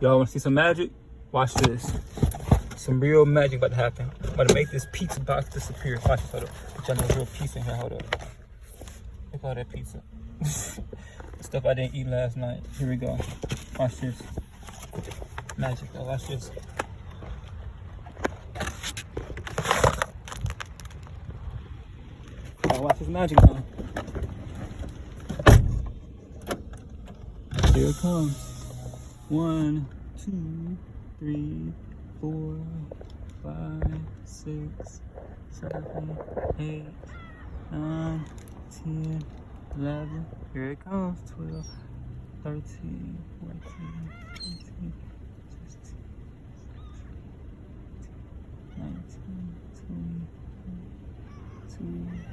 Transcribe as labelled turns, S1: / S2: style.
S1: Y'all want to see some magic? Watch this. Some real magic about to happen. I'm about to make this pizza box disappear. Watch this. Hold up. Put y'all a real pizza in here. Hold up. Look at all that pizza. Stuff I didn't eat last night. Here we go. Watch this. Magic. Oh, watch this. Oh, watch this magic now. Here it comes. 1, 2, 3, 4, 5, 6, 7, 8, 9, 10, 11. Here it comes. 12, 13, 14, 15, 16, 19, 20, 22,